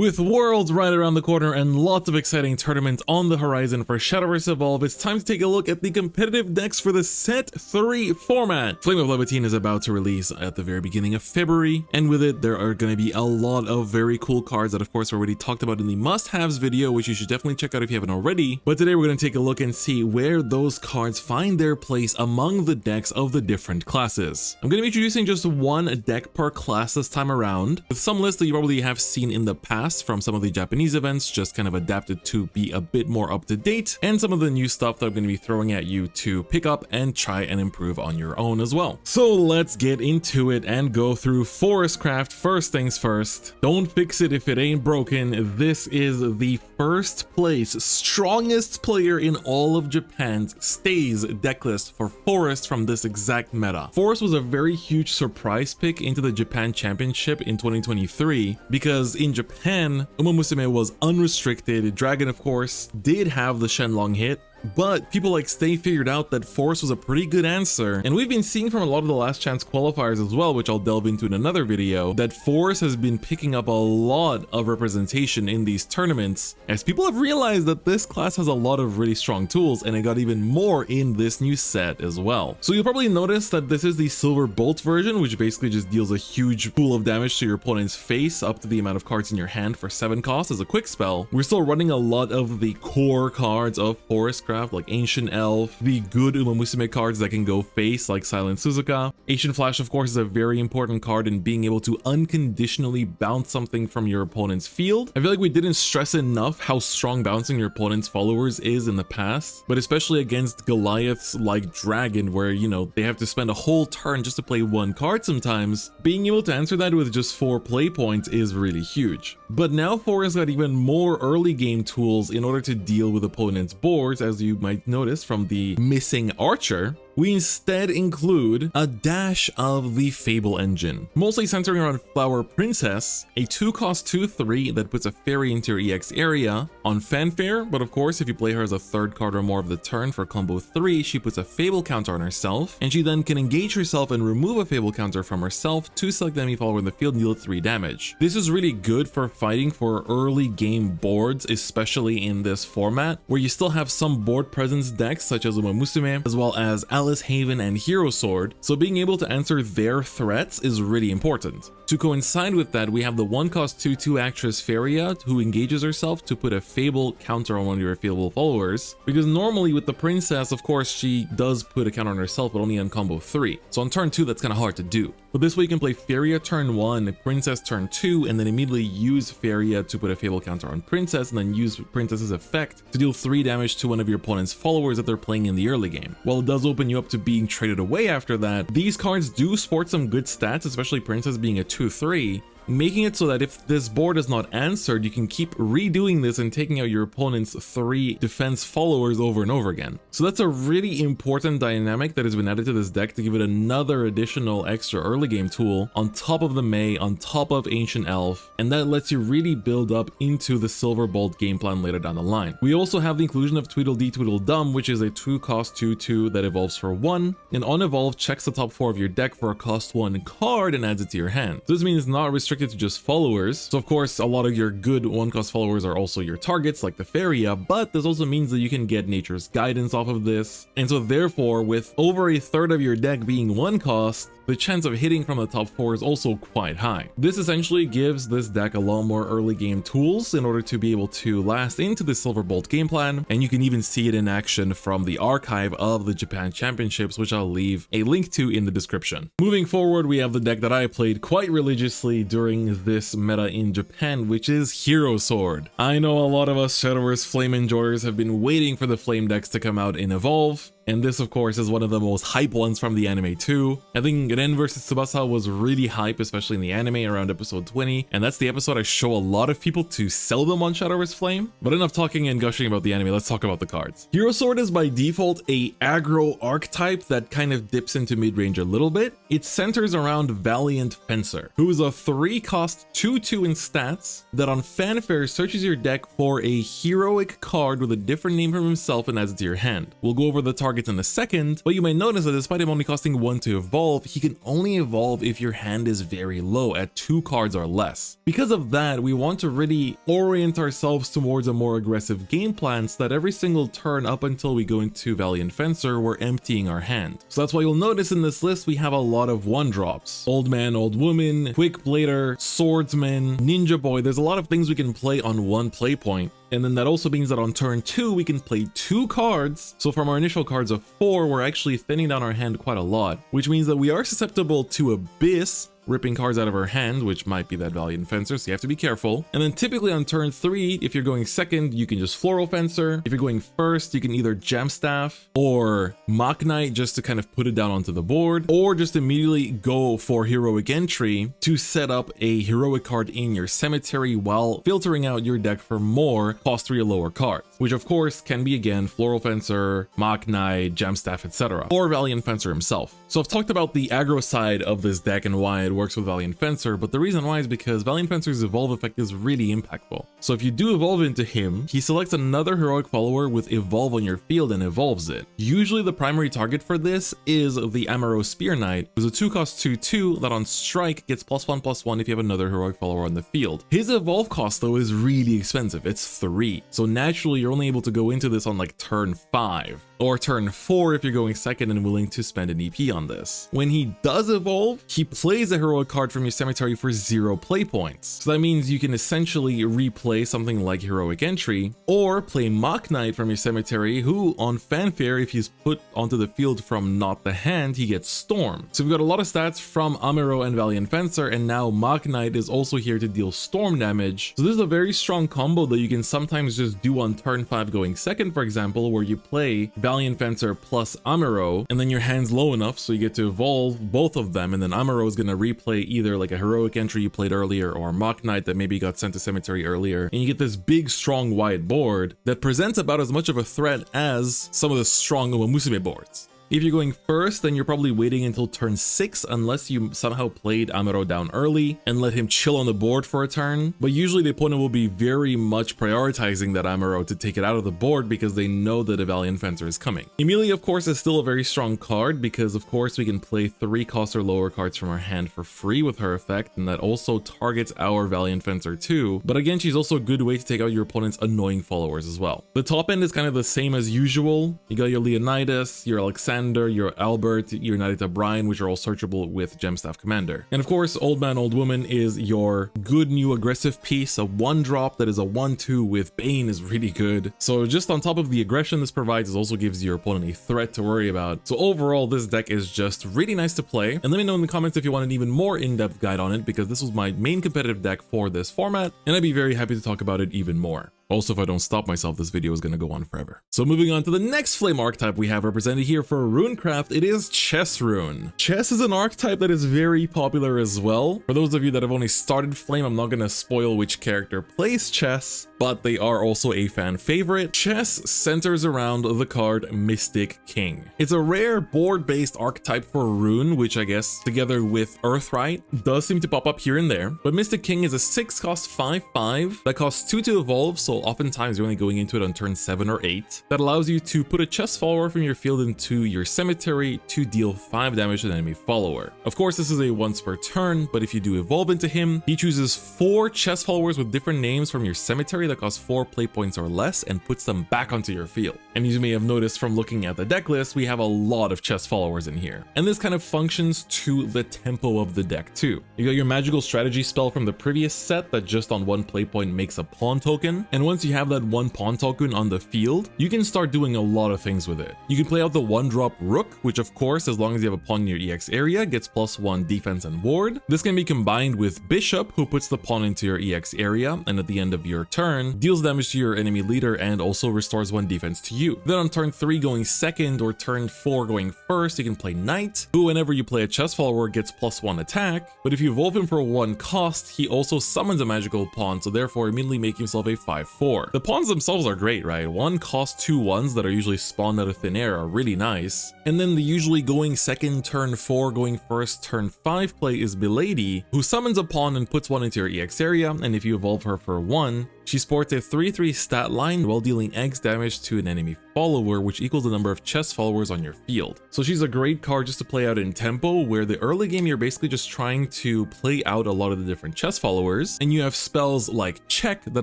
With Worlds right around the corner and lots of exciting tournaments on the horizon for Shadowverse Evolve, it's time to take a look at the competitive decks for the Set 3 format. Flame of Laevateinn is about to release at the very beginning of February, and with it there are going to be a lot of very cool cards that of course we already talked about in the must-haves video, which you should definitely check out if you haven't already. But today we're going to take a look and see where those cards find their place among the decks of the different classes. I'm going to be introducing just one deck per class this time around, with some lists that you probably have seen in the past from some of the Japanese events, just kind of adapted to be a bit more up to date, and some of the new stuff that I'm going to be throwing at you to pick up and try and improve on your own as well. So let's get into it and go through Forestcraft. First things first, don't fix it if it ain't broken. This is the first place, strongest player in all of Japan's stays decklist for Forest from this exact meta. Forest was a very huge surprise pick into the Japan Championship in 2023 because in Japan, Uma Musume was unrestricted. Dragon, of course, did have the Shenlong hit, but people like Stay figured out that Forest was a pretty good answer, and we've been seeing from a lot of the last chance qualifiers as well, which I'll delve into in another video, that Forest has been picking up a lot of representation in these tournaments as people have realized that this class has a lot of really strong tools, and it got even more in this new set as well. So you'll probably notice that this is the Silver Bolt version, which basically just deals a huge pool of damage to your opponent's face up to the amount of cards in your hand for 7 cost as a quick spell. We're still running a lot of the core cards of Forest, like Ancient Elf, the good Uma Musume cards that can go face like Silent Suzuka. Ancient Flash, of course, is a very important card in being able to unconditionally bounce something from your opponent's field. I feel like we didn't stress enough how strong bouncing your opponent's followers is in the past, but especially against Goliaths like Dragon, where, you know, they have to spend a whole turn just to play one card sometimes. Being able to answer that with just 4 play points is really huge. But now Forest got even more early game tools in order to deal with opponents' boards, as you might notice from the missing Archer. We instead include a dash of the Fable engine, mostly centering around Flower Princess, a 2-cost 2/3 that puts a fairy into your EX area on Fanfare, but of course if you play her as a 3rd card or more of the turn for combo 3, she puts a Fable counter on herself, and she then can engage herself and remove a Fable counter from herself to select the enemy follower in the field and deal 3 damage. This is really good for fighting for early game boards, especially in this format, where you still have some board presence decks such as Uma Musume, as well as Alice Haven and Hero Sword, so being able to answer their threats is really important. To coincide with that, we have the 1-cost 2/2 actress Feria, who engages herself to put a Fable counter on one of your Fable followers, because normally with the Princess, of course, she does put a counter on herself, but only on combo 3. So on turn 2, that's kind of hard to do. But this way you can play Feria turn 1, Princess turn 2, and then immediately use Feria to put a Fable counter on Princess, and then use Princess's effect to deal 3 damage to one of your opponent's followers that they're playing in the early game. While it does open you up to being traded away after that, these cards do sport some good stats, especially Princess being a 2/3, making it so that if this board is not answered, you can keep redoing this and taking out your opponent's 3 defense followers over and over again. So that's a really important dynamic that has been added to this deck to give it another additional extra early game tool on top of the May, on top of Ancient Elf, and that lets you really build up into the Silver Bolt game plan later down the line. We also have the inclusion of Tweedledee Tweedledum, which is a 2-cost 2/2 that evolves for 1, and on evolve checks the top 4 of your deck for a cost 1 card and adds it to your hand. So this means it's not restricted to just followers. So of course a lot of your good 1-cost followers are also your targets like the Feria, but this also means that you can get Nature's Guidance off of this, and so therefore with over a third of your deck being 1-cost, the chance of hitting from the top 4 is also quite high. This essentially gives this deck a lot more early game tools in order to be able to last into the Silver Bolt game plan, and you can even see it in action from the archive of the Japan Championships, which I'll leave a link to in the description. Moving forward, we have the deck that I played quite religiously during this meta in Japan, which is Hero Sword. I know a lot of us Shadowverse Flame enjoyers have been waiting for the Flame decks to come out in Evolve, and this of course is one of the most hype ones from the anime too. I think Ren vs Tsubasa was really hype, especially in the anime around episode 20, and that's the episode I show a lot of people to sell them on Shadowverse Flame. But enough talking and gushing about the anime, let's talk about the cards. Hero Sword is by default a aggro archetype that kind of dips into mid-range a little bit. It centers around Valiant Fencer, who is a 3-cost 2/2 in stats that on Fanfare searches your deck for a heroic card with a different name from himself and adds it to your hand. We'll go over the target targets in a second, but you may notice that despite him only costing 1 to evolve, he can only evolve if your hand is very low at 2 cards or less. Because of that, we want to really orient ourselves towards a more aggressive game plan so that every single turn up until we go into Valiant Fencer, we're emptying our hand. So that's why you'll notice in this list we have a lot of 1-drops. Old Man, Old Woman, Quick Blader, Swordsman, Ninja Boy. There's a lot of things we can play on one play point. And then that also means that on turn 2, we can play 2 cards. So from our initial cards of 4, we're actually thinning down our hand quite a lot, which means that we are susceptible to Abyss, ripping cards out of our hand, which might be that Valiant Fencer, so you have to be careful. And then typically on turn 3, if you're going second, you can just Floral Fencer. If you're going first, you can either Gemstaff or Mock Knight just to kind of put it down onto the board, or just immediately go for Heroic Entry to set up a heroic card in your cemetery while filtering out your deck for more cost 3 or lower cards, which of course can be again Floral Fencer, Mock Knight, Gemstaff, etc., or Valiant Fencer himself. So I've talked about the aggro side of this deck and why it works with Valiant Fencer, but the reason why is because Valiant Fencer's evolve effect is really impactful. So if you do evolve into him, he selects another heroic follower with evolve on your field and evolves it. Usually the primary target for this is the Amaro Spear Knight, who's a 2-cost 2/2 that on strike gets +1/+1 if you have another heroic follower on the field. His evolve cost though is really expensive, it's 3. So naturally you're only able to go into this on like turn 5. Or turn 4 if you're going second and willing to spend an EP on this. When he does evolve, he plays a heroic card from your cemetery for 0 play points. So that means you can essentially replay something like Heroic Entry, or play Mock Knight from your cemetery, who on Fanfare, if he's put onto the field from not the hand, he gets Storm. So we've got a lot of stats from Amaro and Valiant Fencer, and now Mock Knight is also here to deal Storm damage. So this is a very strong combo that you can sometimes just do on turn 5 going second, for example, where you play Valiant Fencer plus Amaro, and then your hand's low enough so you get to evolve both of them, and then Amaro is going to replay either like a Heroic Entry you played earlier or Mock Knight that maybe got sent to Cemetery earlier, and you get this big strong wide board that presents about as much of a threat as some of the strong Musume boards. If you're going first, then you're probably waiting until turn 6 unless you somehow played Amaro down early and let him chill on the board for a turn. But usually the opponent will be very much prioritizing that Amaro to take it out of the board because they know that a Valiant Fencer is coming. Emilia, of course, is still a very strong card because, of course, we can play 3 cost or lower cards from our hand for free with her effect, and that also targets our Valiant Fencer too. But again, she's also a good way to take out your opponent's annoying followers as well. The top end is kind of the same as usual. You got your Leonidas, your Alexander, your Albert, your Knight O'Brien, which are all searchable with Gemstaff Commander. And of course, Old Man, Old Woman is your good new aggressive piece. A 1-drop that is a 1/2 with Bane is really good. So just on top of the aggression this provides, it also gives your opponent a threat to worry about. So overall, this deck is just really nice to play. And let me know in the comments if you want an even more in-depth guide on it, because this was my main competitive deck for this format, and I'd be very happy to talk about it even more. Also, if I don't stop myself, this video is going to go on forever. So moving on to the next flame archetype we have represented here for Runecraft, it is Chess Rune. Chess is an archetype that is very popular as well. For those of you that have only started Flame, I'm not going to spoil which character plays chess, but they are also a fan favorite. Chess centers around the card Mystic King. It's a rare board-based archetype for Rune, which I guess together with Earthright does seem to pop up here and there. But Mystic King is a 6-cost 5/5 that costs 2 to evolve, so oftentimes you're only going into it on turn 7 or 8. That allows you to put a chess follower from your field into your cemetery to deal 5 damage to an enemy follower. Of course, this is a once per turn, but if you do evolve into him, he chooses 4 chess followers with different names from your cemetery that cost 4 play points or less and puts them back onto your field. And as you may have noticed from looking at the deck list, we have a lot of chess followers in here. And this kind of functions to the tempo of the deck too. You got your magical strategy spell from the previous set that just on 1 play point makes a pawn token, and once you have that 1 pawn token on the field, you can start doing a lot of things with it. You can play out the 1-drop Rook, which of course, as long as you have a pawn in your EX area, gets +1 defense and ward. This can be combined with Bishop, who puts the pawn into your EX area, and at the end of your turn, deals damage to your enemy leader and also restores 1 defense to you. Then on turn 3 going second or turn 4 going first, you can play Knight, who whenever you play a chess follower gets +1 attack, but if you evolve him for 1 cost, he also summons a magical pawn, so therefore immediately make himself a 5/4. The pawns themselves are great, right? 1 cost 2 ones that are usually spawned out of thin air are really nice. And then the usually going second, turn 4, going first, turn 5 play is Milady, who summons a pawn and puts 1 into your EX area, and if you evolve her for 1, She sports a 3/3 stat line while dealing X damage to an enemy follower, which equals the number of chess followers on your field. So she's a great card just to play out in tempo, where the early game you're basically just trying to play out a lot of the different chess followers, and you have spells like check that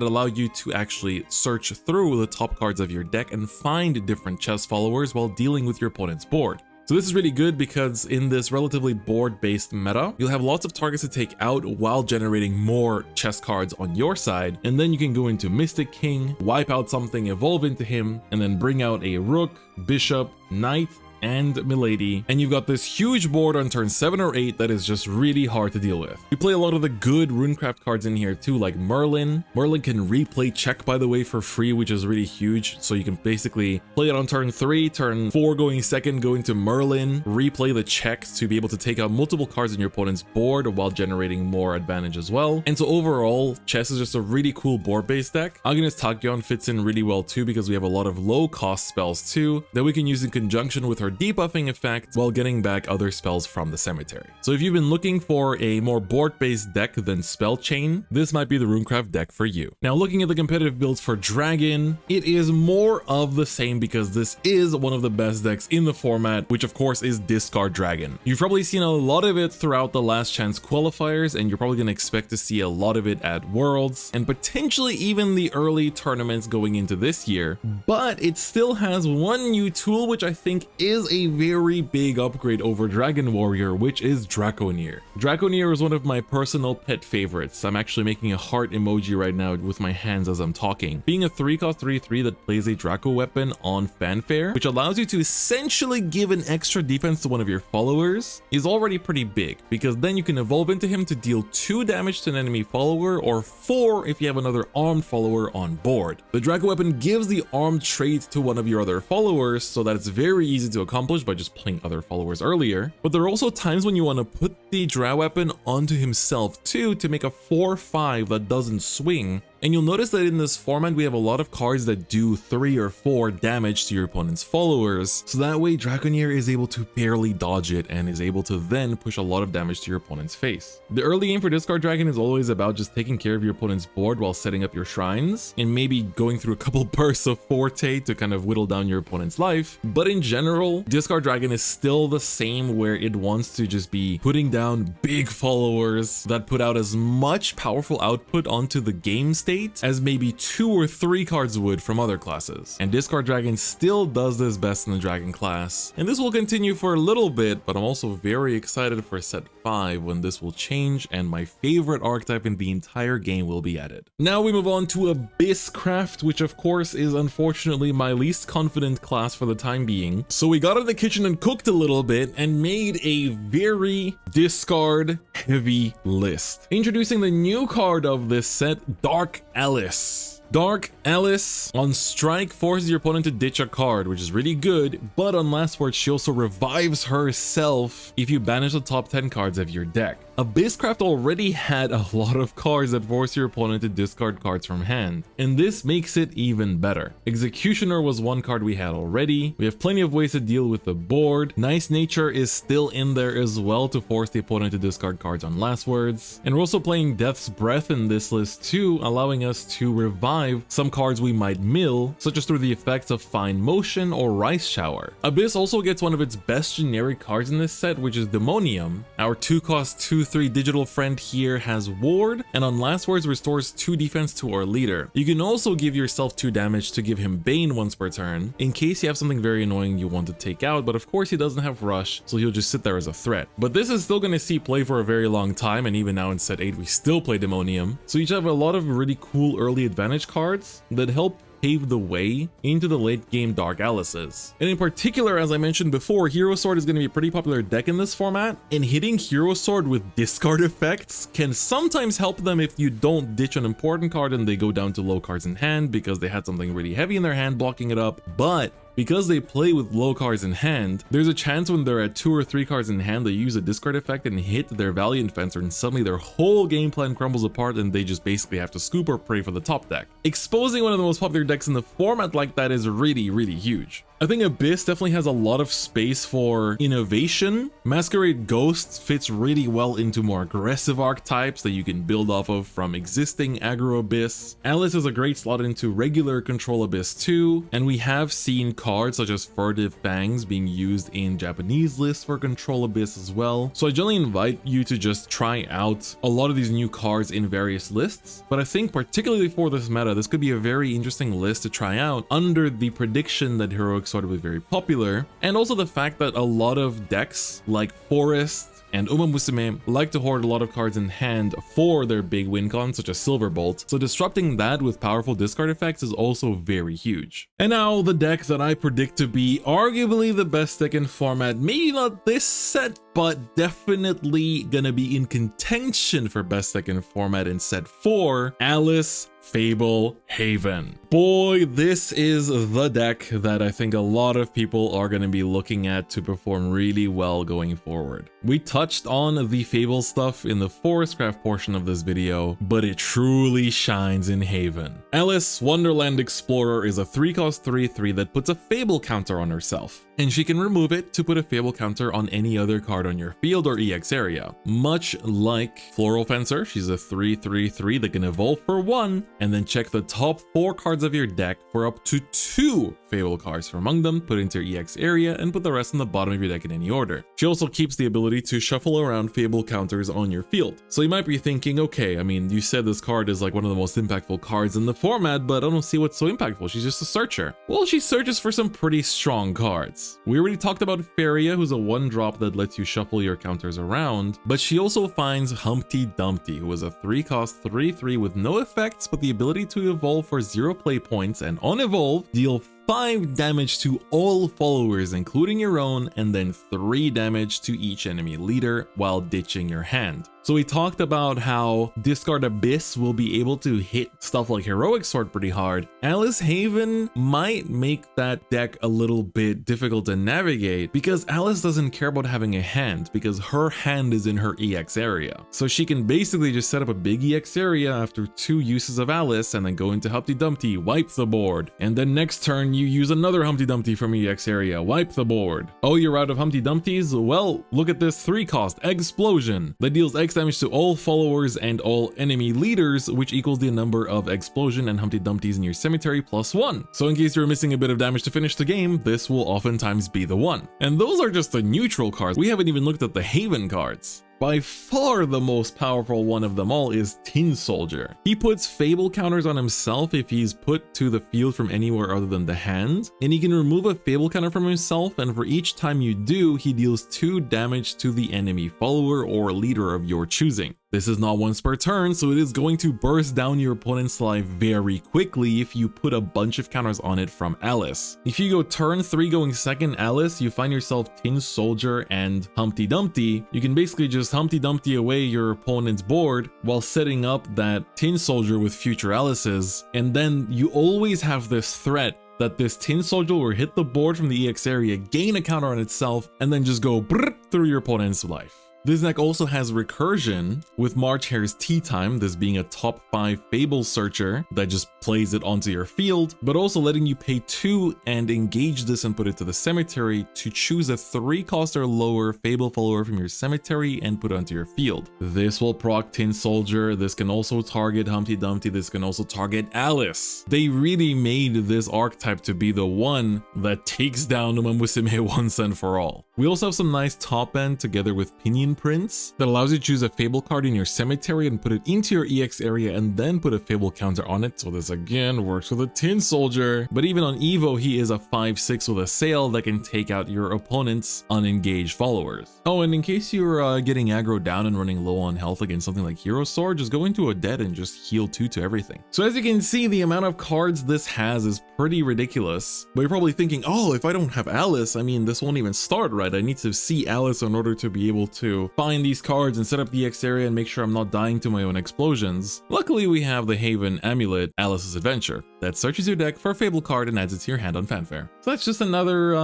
allow you to actually search through the top cards of your deck and find different chess followers while dealing with your opponent's board. So this is really good because in this relatively board-based meta, you'll have lots of targets to take out while generating more chess cards on your side, and then you can go into Mystic King, wipe out something, evolve into him, and then bring out a rook, bishop, knight, and milady, and you've got this huge board on turn 7 or 8 that is just really hard to deal with. You play a lot of the good runecraft cards in here too, like Merlin. Merlin can replay check, by the way, for free, which is really huge. So you can basically play it on turn 3, turn 4 going second, go into Merlin, replay the check to be able to take out multiple cards in your opponent's board while generating more advantage as well. And so overall, chess is just a really cool board-based deck. Agnes Tachyon fits in really well too because we have a lot of low-cost spells too that we can use in conjunction with her debuffing effect while getting back other spells from the cemetery. So if you've been looking for a more board-based deck than spell chain, this might be the runecraft deck for you. Now looking at the competitive builds for Dragon, it is more of the same because this is one of the best decks in the format, which of course is Discard Dragon. You've probably seen a lot of it throughout the last chance qualifiers, and you're probably going to expect to see a lot of it at Worlds and potentially even the early tournaments going into this year, but it still has one new tool which I think is a very big upgrade over Dragon Warrior, which is Draconier. Draconier is one of my personal pet favorites. I'm actually making a heart emoji right now with my hands as I'm talking. Being a 3-cost 3/3 that plays a Draco weapon on Fanfare, which allows you to essentially give an extra defense to one of your followers, is already pretty big, because then you can evolve into him to deal 2 damage to an enemy follower, or 4 if you have another armed follower on board. The Draco weapon gives the armed trait to one of your other followers, so that it's very easy to accomplish by just playing other followers earlier. But there are also times when you want to put the Dra weapon onto himself too to make a 4/5 that doesn't swing. And you'll notice that in this format, we have a lot of cards that do 3 or 4 damage to your opponent's followers. So that way, Draconier is able to barely dodge it and is able to then push a lot of damage to your opponent's face. The early game for Discard Dragon is always about just taking care of your opponent's board while setting up your shrines, and maybe going through a couple bursts of Forte to kind of whittle down your opponent's life. But in general, Discard Dragon is still the same, where it wants to just be putting down big followers that put out as much powerful output onto the game state as maybe 2 or 3 cards would from other classes. And Discard Dragon still does this best in the Dragon class. And this will continue for a little bit, but I'm also very excited for set 5 when this will change and my favorite archetype in the entire game will be added. Now we move on to Abysscraft, which of course is unfortunately my least confident class for the time being. So we got in the kitchen and cooked a little bit and made a very discard heavy list. Introducing the new card of this set, Dark Alice. Dark Alice on strike forces your opponent to ditch a card, which is really good, but on last word she also revives herself if you banish the top 10 cards of your deck. Abysscraft already had a lot of cards that force your opponent to discard cards from hand, and this makes it even better. Executioner was one card we had already. We have plenty of ways to deal with the board. Nice Nature is still in there as well to force the opponent to discard cards on last words, and we're also playing Death's Breath in this list too, allowing us to revive some cards we might mill, such as through the effects of Fine Motion or Rice Shower. Abyss also gets one of its best generic cards in this set, which is Demonium. Our 2-cost 2/3 digital friend here has Ward, and on last words restores 2 defense to our leader. You can also give yourself 2 damage to give him Bane once per turn, in case you have something very annoying you want to take out, but of course he doesn't have Rush, so he'll just sit there as a threat. But this is still going to see play for a very long time, and even now in set 8 we still play Demonium. So you have a lot of really cool early advantage cards that help pave the way into the late game Dark Alices. And in particular, as I mentioned before, Hero Sword is going to be a pretty popular deck in this format, and hitting Hero Sword with discard effects can sometimes help them if you don't ditch an important card and they go down to low cards in hand because they had something really heavy in their hand blocking it up. But Because they play with low cards in hand, there's a chance when they're at 2 or 3 cards in hand, they use a discard effect and hit their Valiant Fencer, and suddenly their whole game plan crumbles apart and they just basically have to scoop or pray for the top deck. Exposing one of the most popular decks in the format like that is really, really huge. I think Abyss definitely has a lot of space for innovation. Masquerade Ghost fits really well into more aggressive archetypes that you can build off of from existing aggro Abyss. Alice is a great slot into regular control Abyss too, and we have seen cards such as Furtive Fangs being used in Japanese lists for control Abyss as well. So I generally invite you to just try out a lot of these new cards in various lists, but I think particularly for this meta, this could be a very interesting list to try out under the prediction that Heroic Sword will be very popular, and also the fact that a lot of decks like Forest and Uma Musume like to hoard a lot of cards in hand for their big win cons such as Silverbolt, so disrupting that with powerful discard effects is also very huge. And now the deck that I predict to be arguably the best deck in format, maybe not this set, but definitely gonna be in contention for best deck in format in set 4, Alice Fable Haven. Boy, this is the deck that I think a lot of people are going to be looking at to perform really well going forward. We touched on the Fable stuff in the Forestcraft portion of this video, but it truly shines in Haven. Alice, Wonderland Explorer, is a 3-cost 3/3 that puts a Fable counter on herself, and she can remove it to put a Fable counter on any other card on your field or EX area. Much like Floral Fencer, she's a 3/3/3 that can evolve for 1, and then check the top 4 cards of your deck for up to 2 Fable cards from among them, put into your EX area, and put the rest on the bottom of your deck in any order. She also keeps the ability to shuffle around Fable counters on your field. So you might be thinking, okay, I mean, you said this card is like one of the most impactful cards in the format, but I don't see what's so impactful. She's just a searcher. Well, she searches for some pretty strong cards. We already talked about Feria, who's a 1-drop that lets you shuffle your counters around, but she also finds Humpty Dumpty, who is a 3-cost 3/3 with no effects, but the ability to evolve for 0 play points, and on evolve, deal 5 damage to all followers, including your own, and then 3 damage to each enemy leader while ditching your hand. So we talked about how Discard Abyss will be able to hit stuff like Heroic Sword pretty hard. Alice Haven might make that deck a little bit difficult to navigate because Alice doesn't care about having a hand because her hand is in her EX area. So she can basically just set up a big EX area after 2 uses of Alice and then go into Humpty Dumpty, wipe the board. And then next turn you use another Humpty Dumpty from EX area, wipe the board. Oh, you're out of Humpty Dumpties? Well, look at this 3-cost Explosion that deals X damage to all followers and all enemy leaders, which equals the number of Explosion and Humpty Dumpties in your cemetery plus 1. So in case you're missing a bit of damage to finish the game, this will oftentimes be the one. And those are just the neutral cards. We haven't even looked at the Haven cards. By far the most powerful one of them all is Tin Soldier. He puts Fable counters on himself if he's put to the field from anywhere other than the hand, and he can remove a Fable counter from himself, and for each time you do, he deals 2 damage to the enemy follower or leader of your choosing. This is not once per turn, so it is going to burst down your opponent's life very quickly if you put a bunch of counters on it from Alice. If you go turn 3 going second Alice, you find yourself Tin Soldier and Humpty Dumpty. You can basically just Humpty Dumpty away your opponent's board while setting up that Tin Soldier with future Alices, and then you always have this threat that this Tin Soldier will hit the board from the EX area, gain a counter on itself, and then just go through your opponent's life. This deck also has Recursion with March Hare's Tea Time, this being a top 5 Fable searcher that just plays it onto your field, but also letting you pay 2 and engage this and put it to the cemetery to choose a 3-cost or lower Fable follower from your cemetery and put it onto your field. This will proc Tin Soldier, this can also target Humpty Dumpty, this can also target Alice. They really made this archetype to be the one that takes down Uma Musume once and for all. We also have some nice top end together with Pinion Prince that allows you to choose a Fable card in your cemetery and put it into your EX area and then put a Fable counter on it. So this again works with a Tin Soldier, but even on Evo he is a 5/6 with a sail that can take out your opponent's unengaged followers. Oh, and in case you're getting aggro down and running low on health against something like Hero Sword, just go into a dead and just heal 2 to everything. So as you can see, the amount of cards this has is pretty ridiculous, but you're probably thinking, oh, if I don't have Alice, I mean, this won't even start right. I need to see Alice in order to be able to to find these cards and set up the X area and make sure I'm not dying to my own explosions. Luckily, we have the Haven Amulet, Alice's Adventure, that searches your deck for a Fable card and adds it to your hand on fanfare. So that's just another,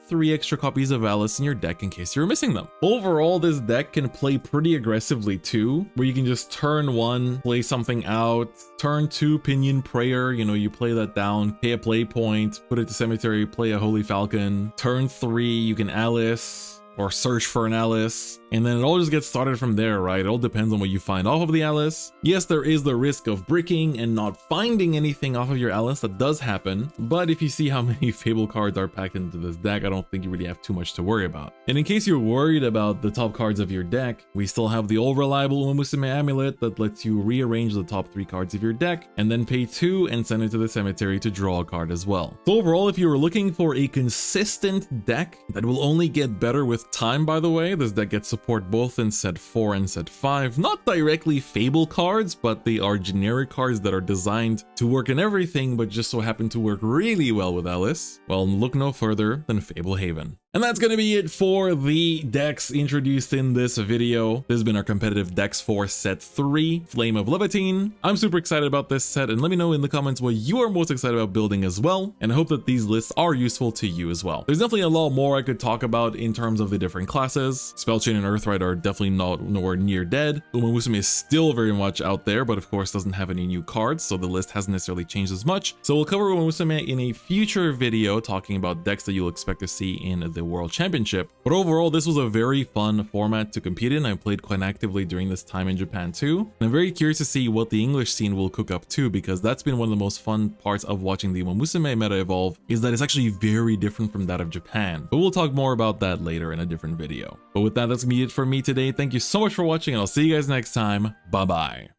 3 extra copies of Alice in your deck in case you were missing them. Overall, this deck can play pretty aggressively too, where you can just turn 1, play something out, turn 2, Pinion Prayer, you play that down, pay a play point, put it to Cemetery, play a Holy Falcon. Turn 3, you can Alice, or search for an Alice, and then it all just gets started from there, right? It all depends on what you find off of the Alice. Yes, there is the risk of bricking and not finding anything off of your Alice. That does happen, but if you see how many Fable cards are packed into this deck, I don't think you really have too much to worry about. And in case you're worried about the top cards of your deck, we still have the all-reliable Umusume Amulet that lets you rearrange the top 3 cards of your deck, and then pay 2 and send it to the cemetery to draw a card as well. So overall, if you were looking for a consistent deck that will only get better with time, by the way, this deck gets support both in set 4 and set 5. Not directly Fable cards, but they are generic cards that are designed to work in everything, but just so happen to work really well with Alice. Well, look no further than Fable Haven. And that's going to be it for the decks introduced in this video. This has been our competitive decks for set 3, Flame of Laevateinn. I'm super excited about this set, and let me know in the comments what you are most excited about building as well, and I hope that these lists are useful to you as well. There's definitely a lot more I could talk about in terms of the different classes. Spellchain and Earthright are definitely nowhere near dead. Umusume is still very much out there, but of course doesn't have any new cards, so the list hasn't necessarily changed as much. So we'll cover Umusume in a future video, talking about decks that you'll expect to see in the World Championship. But overall, this was a very fun format to compete in. I played quite actively during this time in Japan too. And I'm very curious to see what the English scene will cook up too, because that's been one of the most fun parts of watching the Umusume meta evolve, is that it's actually very different from that of Japan. But we'll talk more about that later in a different video. But with that, that's gonna be it for me today. Thank you so much for watching, and I'll see you guys next time. Bye bye.